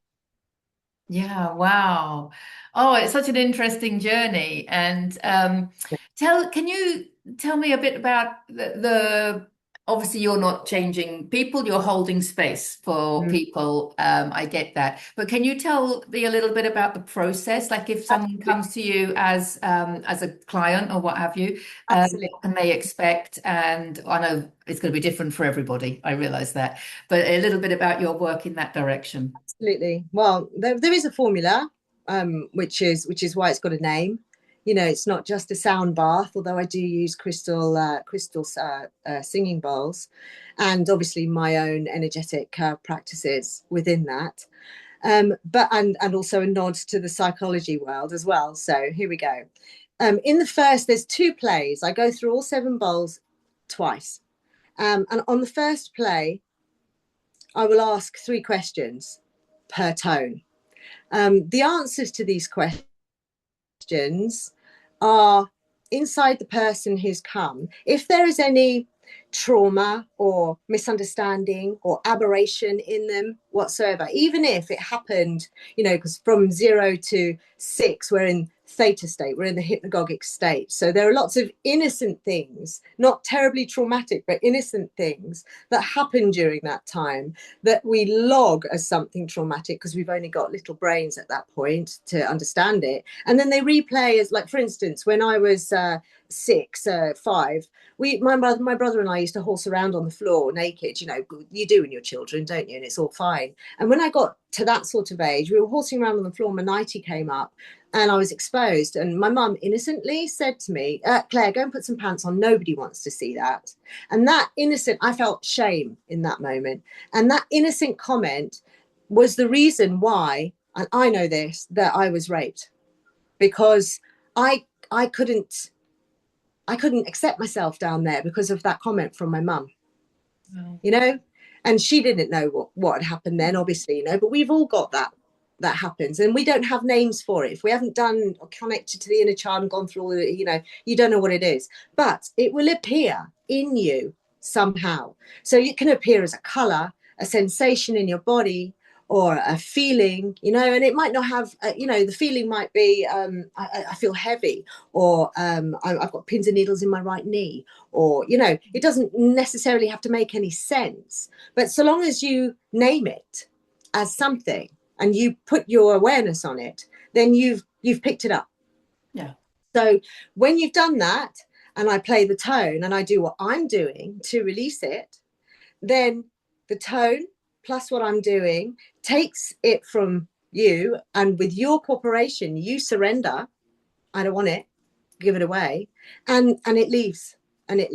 Yeah, wow. Oh, it's such an interesting journey. And can you tell me a bit about obviously you're not changing people, you're holding space for Mm, people. I get that. But can you tell me a little bit about the process? Like if someone absolutely, comes to you as a client or what have you, absolutely. what can they expect? And I know it's going to be different for everybody. I realize that. But a little bit about your work in that direction. Absolutely. Well, there is a formula, which is why it's got a name. It's not just a sound bath, although I do use crystal singing bowls, and obviously my own energetic practices within that. But and also a nod to the psychology world as well. So here we go. In the first, there's two plays. I go through all seven bowls twice, and on the first play, I will ask three questions per tone. The answers to these questions are inside the person who's come. If there is any trauma or misunderstanding or aberration in them whatsoever, even if it happened, because from 0 to 6, we're in theta state, we're in the hypnagogic state. So there are lots of innocent things, not terribly traumatic, but innocent things that happen during that time that we log as something traumatic because we've only got little brains at that point to understand it. And then they replay as, like, for instance, when I was 5, my brother and I used to horse around on the floor naked. You do when you're children, don't you? And it's all fine. And when I got to that sort of age, we were horsing around on the floor. My nightie came up, and I was exposed. And my mum innocently said to me, "Claire, go and put some pants on. Nobody wants to see that." And that innocent, I felt shame in that moment. And that innocent comment was the reason why, and I know this, that I was raped, because I I couldn't I couldn't accept myself down there because of that comment from my mum, Wow. you know, and she didn't know what had happened then, obviously, but we've all got that happens, and we don't have names for it. If we haven't done or connected to the inner child and gone through all the, you don't know what it is, but it will appear in you somehow. So it can appear as a color, a sensation in your body, or a feeling, and it might not have, the feeling might be, I feel heavy, or I've got pins and needles in my right knee, or, it doesn't necessarily have to make any sense. But so long as you name it as something and you put your awareness on it, then you've picked it up. Yeah. So when you've done that, and I play the tone and I do what I'm doing to release it, then the tone plus what I'm doing takes it from you, and with your corporation, you surrender. I don't want it. Give it away, and it leaves, and it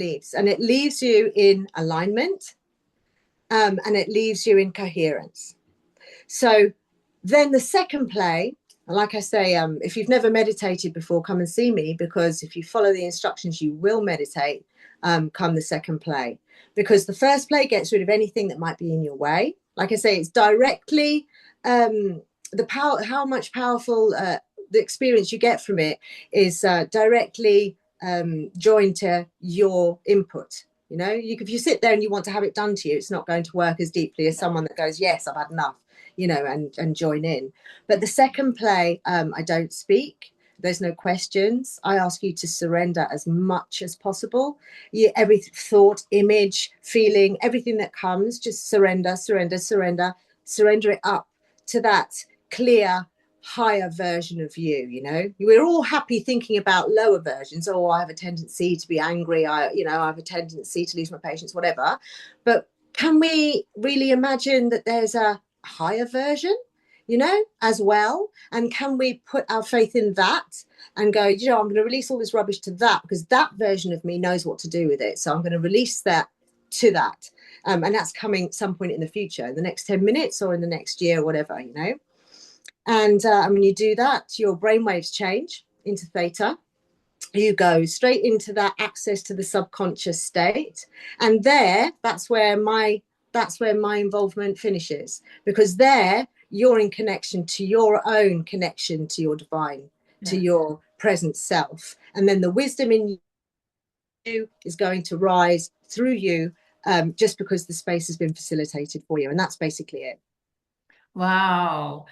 leaves you in alignment, and it leaves you in coherence. So then the second play, like I say, if you've never meditated before, come and see me, because if you follow the instructions, you will meditate, come the second play. Because the first play gets rid of anything that might be in your way. Like I say, it's directly the power, how much powerful the experience you get from it is directly joined to your input, You know, if you sit there and you want to have it done to you, it's not going to work as deeply as someone that goes, yes, I've had enough, you know, and join in. But the second play, I don't speak. There's no questions. I ask you to surrender as much as possible. Every thought, image, feeling, everything that comes, just surrender, surrender, surrender, surrender it up to that clear, higher version of you. You know, we're all happy thinking about lower versions. Oh, I have a tendency to be angry. I have a tendency to lose my patience, whatever. But can we really imagine that there's a higher version, you know, as well? And can we put our faith in that and go, you know, I'm going to release all this rubbish to that, because that version of me knows what to do with it. So I'm going to release that to that. And that's coming some point in the future, in the next 10 minutes or in the next year, or whatever, you know. And when you do that, your brainwaves change into theta. You go straight into that access to the subconscious state. And that's where my involvement finishes, because there you're in connection to your own connection to your divine, to your present self. And then the wisdom in you is going to rise through you, just because the space has been facilitated for you. And that's basically it. Wow.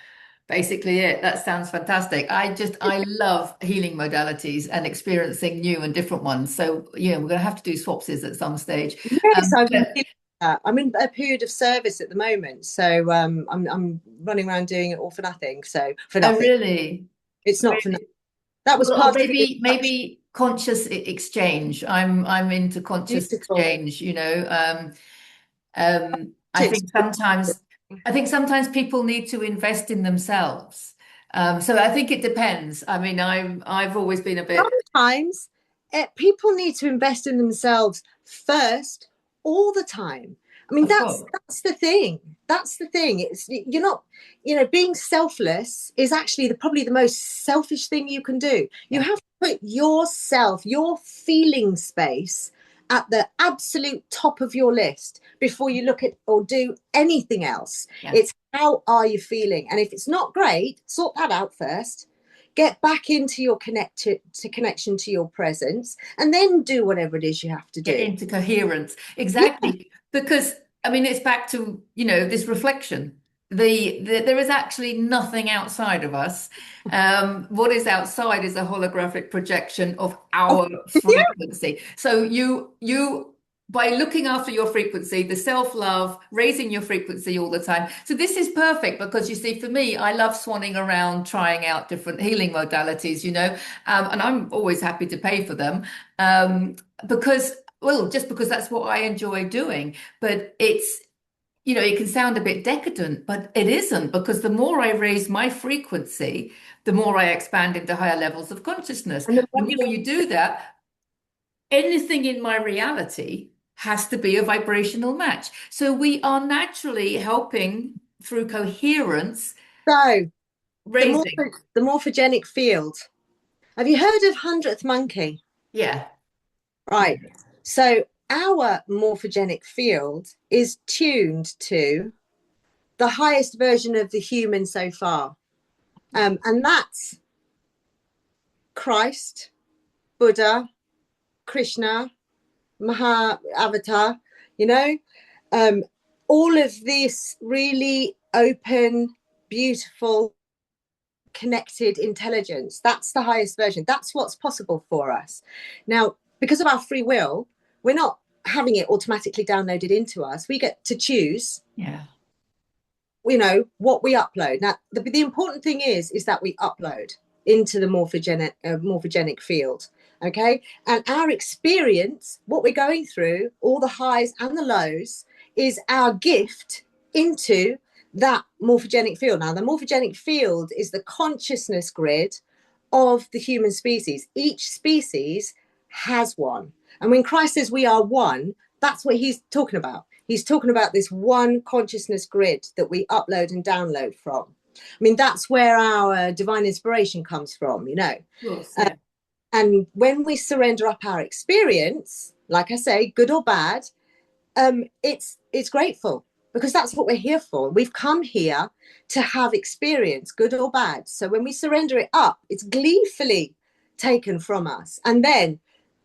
Basically it. That sounds fantastic. I love healing modalities and experiencing new and different ones. So, yeah, we're going to have to do swapses at some stage. Yes, I'm in a period of service at the moment. So I'm running around doing it all for nothing. So for Oh, nothing. really? It's not for nothing. That was Well, part of maybe conscious exchange. I'm into conscious beautiful. exchange, you know. I think sometimes people need to invest in themselves. So I think it depends. I mean, I've always been a bit, Sometimes people need to invest in themselves first, all the time. I mean, of that's course. the thing. That's the thing. You're not, you know, being selfless is actually probably the most selfish thing you can do. You Yeah. have to put yourself, your feeling space, at the absolute top of your list before you look at or do anything else. Yeah. It's how are you feeling? And if it's not great, sort that out first. Get back into your connection to your presence, and then do whatever it is you have to Get do. into coherence. Yeah. Exactly. Because I mean, it's back to, you know, this reflection. There is actually nothing outside of us. What is outside is a holographic projection of Oh, our yeah. frequency. So you by looking after your frequency, the self-love, raising your frequency all the time. So this is perfect because you see, for me, I love swanning around, trying out different healing modalities, you know, and I'm always happy to pay for them. Because well, just because that's what I enjoy doing. But it's, you know, it can sound a bit decadent, but it isn't, because the more I raise my frequency, the more I expand into higher levels of consciousness. And the more The more you do that, anything in my reality has to be a vibrational match. So we are naturally helping through coherence, so raising. the morphogenic field. Have you heard of 100th monkey? Yeah. Yeah. Right. So our morphogenic field is tuned to the highest version of the human so far. And that's Christ, Buddha, Krishna, Maha Avatar, you know, um, all of this really open, beautiful, connected intelligence. That's the highest version. That's what's possible for us. Now, because of our free will, we're not having it automatically downloaded into us. We get to choose, Yeah. you know, what we upload. Now, the important thing is that we upload into the morphogenic field. Okay. And our experience, what we're going through, all the highs and the lows, is our gift into that morphogenic field. Now, the morphogenic field is the consciousness grid of the human species. Each species has one. And when Christ says we are one, that's what he's talking about. He's talking about this one consciousness grid that we upload and download from. I mean, that's where our divine inspiration comes from, you know. Of course, yeah. And when we surrender up our experience, like I say, good or bad, it's grateful, because that's what we're here for. We've come here to have experience, good or bad. So when we surrender it up, it's gleefully taken from us. And then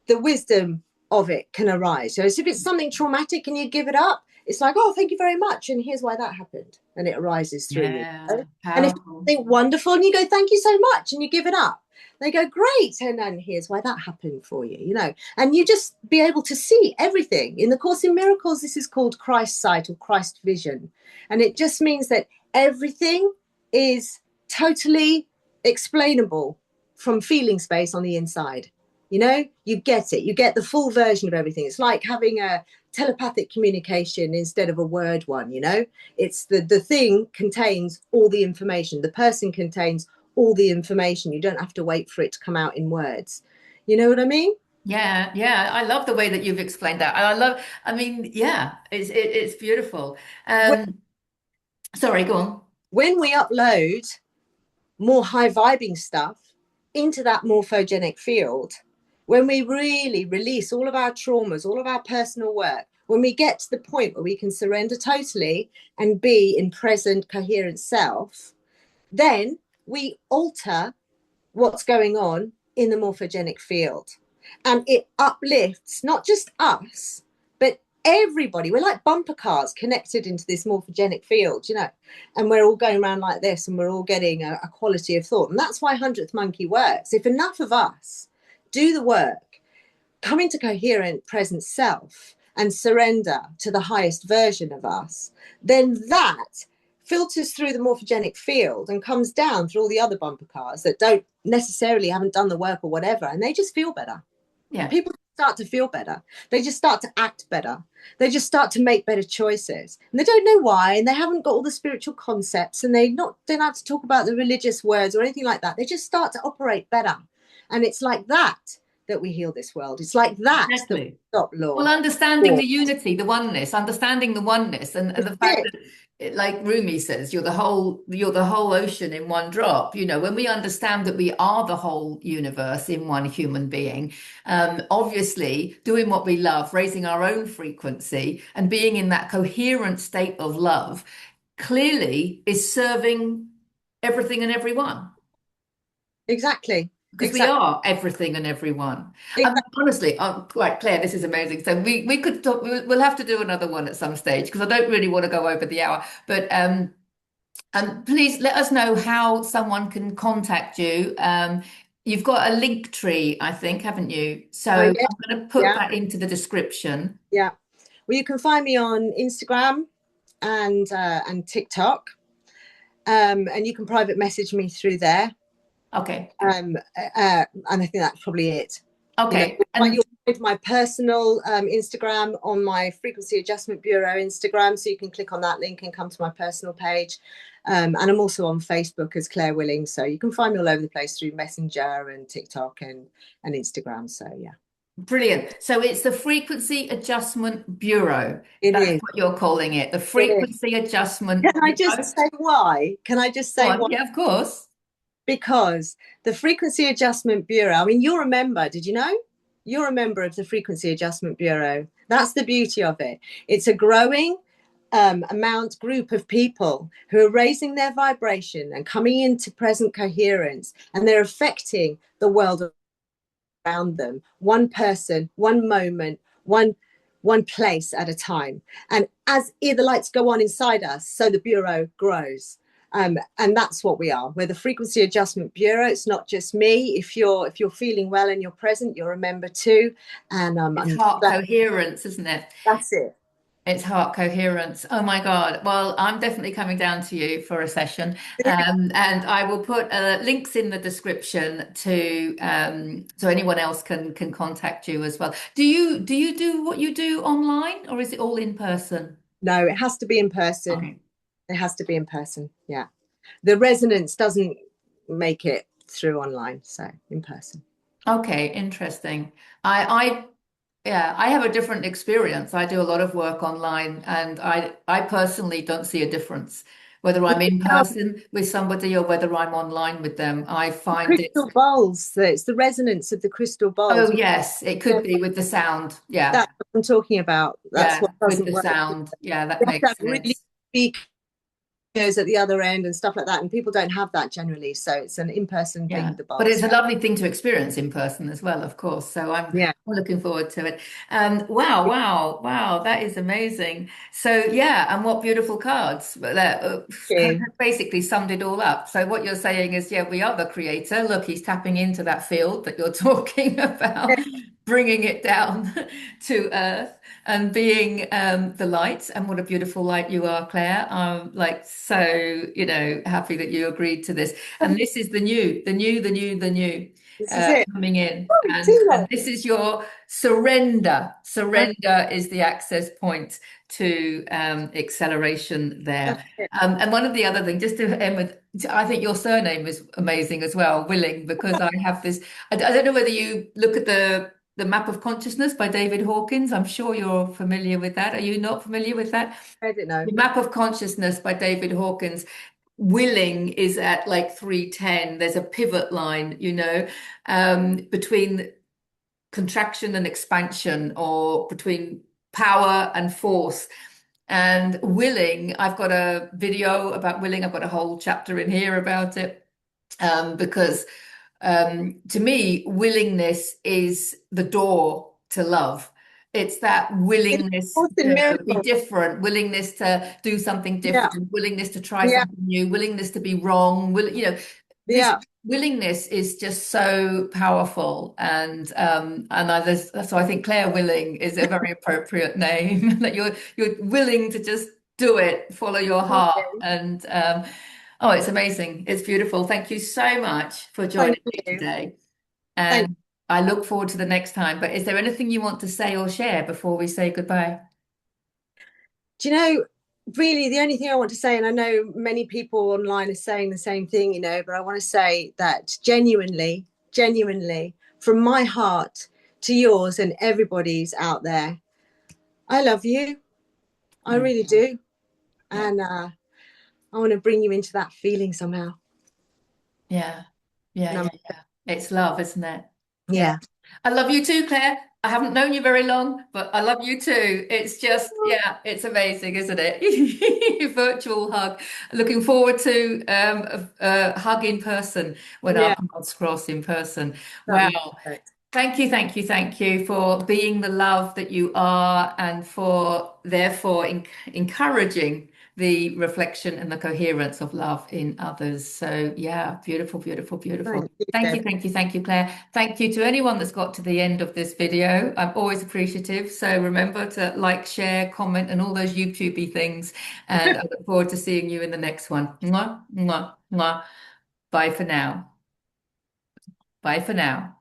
the wisdom of it can arise. So as if it's something traumatic and you give it up, it's like, oh, thank you very much, and here's why that happened, and it arises through you. Yeah, And if powerful. you think wonderful and you go, thank you so much, and you give it up, they go, great, and then here's why that happened for you, you know. And you just be able to see everything. In the Course in Miracles, this is called Christ sight or Christ vision, and it just means that everything is totally explainable from feeling space on the inside. You know, you get it, you get the full version of everything. It's like having a telepathic communication instead of a word one, you know. It's the thing contains all the information, the person contains all the information. You don't have to wait for it to come out in words. You know what I mean? Yeah, yeah. I love the way that you've explained that. And I mean, yeah, it's beautiful. when, Sorry, go on. when we upload more high vibing stuff into that morphogenic field, when we really release all of our traumas, all of our personal work, when we get to the point where we can surrender totally and be in present coherent self, then we alter what's going on in the morphogenic field. And it uplifts not just us, but everybody. We're like bumper cars connected into this morphogenic field, you know, and we're all going around like this, and we're all getting a quality of thought. And that's why 100th Monkey works. If enough of us do the work, come into coherent present self and surrender to the highest version of us, then that filters through the morphogenic field and comes down through all the other bumper cars that don't necessarily haven't done the work or whatever, and they just feel better. Yeah. People start to feel better. They just start to act better. They just start to make better choices, and they don't know why, and they haven't got all the spiritual concepts, and they don't have to talk about the religious words or anything like that. They just start to operate better, and it's like that we heal this world. It's like that that we Exactly. stop Well, law. understanding the unity, the oneness, understanding the oneness, and the fact It. that, like Rumi says, you're the whole ocean in one drop. You know, when we understand that we are the whole universe in one human being, obviously doing what we love, raising our own frequency, and being in that coherent state of love, clearly is serving everything and everyone. Exactly. Because we Exactly. are everything and everyone. Exactly. Honestly, like Claire, this is amazing. So we could talk, we'll have to do another one at some stage because I don't really want to go over the hour. But please let us know how someone can contact you. You've got a link tree, I think, haven't you? So Oh yeah. I'm going to put Yeah. that into the description. Yeah. Well, you can find me on Instagram and TikTok, and you can private message me through there. Okay. And I think that's probably it. You know, Okay. And you'll find my personal Instagram on my Frequency Adjustment Bureau Instagram, so you can click on that link and come to my personal page. And I'm also on Facebook as Claire Willing, so you can find me all over the place through Messenger and TikTok and Instagram. So yeah, brilliant. So it's the Frequency Adjustment Bureau. it That's is. what you're calling it, the It is. Frequency Adjustment Can I just Bureau. say why? Can I just Go say on. why? Yeah, of course. Because the Frequency Adjustment Bureau, I mean, you're a member, did you know? You're a member of the Frequency Adjustment Bureau. That's the beauty of it. It's a growing group of people who are raising their vibration and coming into present coherence, and they're affecting the world around them, one person, one moment, one place at a time. And as the lights go on inside us, so the Bureau grows. And that's what we are. We're the Frequency Adjustment Bureau. It's not just me. If you're feeling well and you're present, you're a member too. And It's heart coherence, isn't it? that's it. It's heart coherence. Oh my God. Well, I'm definitely coming down to you for a session. And I will put links in the description to so anyone else can contact you as well. Do you do what you do online or is it all in person? No, it has to be in person. Okay. It has to be in person. Yeah. The resonance doesn't make it through online, so in person. Okay, interesting. I Yeah, I have a different experience. I do a lot of work online and I personally don't see a difference whether I'm in person with somebody or whether I'm online with them. I find it, Crystal bowls, it's the resonance of the crystal oh bowls. yes, it could be with the sound. Yeah. That's what I'm talking about. That's Yeah, what with doesn't the work. sound. Yeah, that You have to makes have really sense. big videos at the other end and stuff like that, and people don't have that generally, so it's an in-person Yeah, thing, the but bars. it's a lovely thing to experience in person as well, of course. So I'm Yeah. looking forward to it. Wow, wow, wow, that is amazing. So yeah, and what beautiful cards. But that kind Okay. of basically summed it all up. So what you're saying is, yeah, we are the creator. Look, he's tapping into that field that you're talking about, bringing it down to earth and being the light. And what a beautiful light you are, Claire. I'm like so, happy that you agreed to this. And this is the new, the new, the new, the new This is it. coming in. Oh, And Tina. this is your surrender. That's Surrender is the access point to acceleration that's there. it. And one of the other things, just to end with, I think your surname is amazing as well, Willing, because I have this. I don't know whether you look at the Map of Consciousness by David Hawkins. I'm sure you're familiar with that. Are you not familiar with that? I don't know. The Map of Consciousness by David Hawkins. Willing is at like 310. There's a pivot line, between contraction and expansion, or between power and force. And willing, I've got a video about willing. I've got a whole chapter in here about it, because to me, willingness is the door to love. It's that It's willingness a to be miracle. different, willingness to do something Yeah. different, willingness to try Yeah. something new, willingness to be wrong. This Yeah. willingness is just so powerful, so I think Claire Willing is a very appropriate name. That you're willing to just do it, follow your heart, Okay. and oh, it's amazing. It's beautiful. Thank you so much for Thank joining me you. today. Thank And I look forward to the next time. But is there anything you want to say or share before we say goodbye? Do you know, really, the only thing I want to say, and I know many people online are saying the same thing, but I want to say that genuinely, genuinely, from my heart to yours and everybody's out there, I love you. I Mm, really do. yeah, And I want to bring you into that feeling somehow. yeah, yeah, And yeah, yeah. It's love, isn't it? Yeah. yeah. I love you too, Claire. I haven't known you very long, but I love you too. It's just, yeah, it's amazing, isn't it? Virtual hug. Looking forward to a hug in person when our Yeah. paths cross in person. That'd be Wow. perfect. Thank you, thank you, thank you for being the love that you are, and for therefore encouraging the reflection and the coherence of love in others. So, yeah, beautiful, beautiful, beautiful. Thank you, Thank you, Deb. thank you, thank you, Claire. Thank you to anyone that's got to the end of this video. I'm always appreciative. So remember to like, share, comment, and all those YouTubey things. And I look forward to seeing you in the next one. Mwah, mwah, mwah. Bye for now. Bye for now.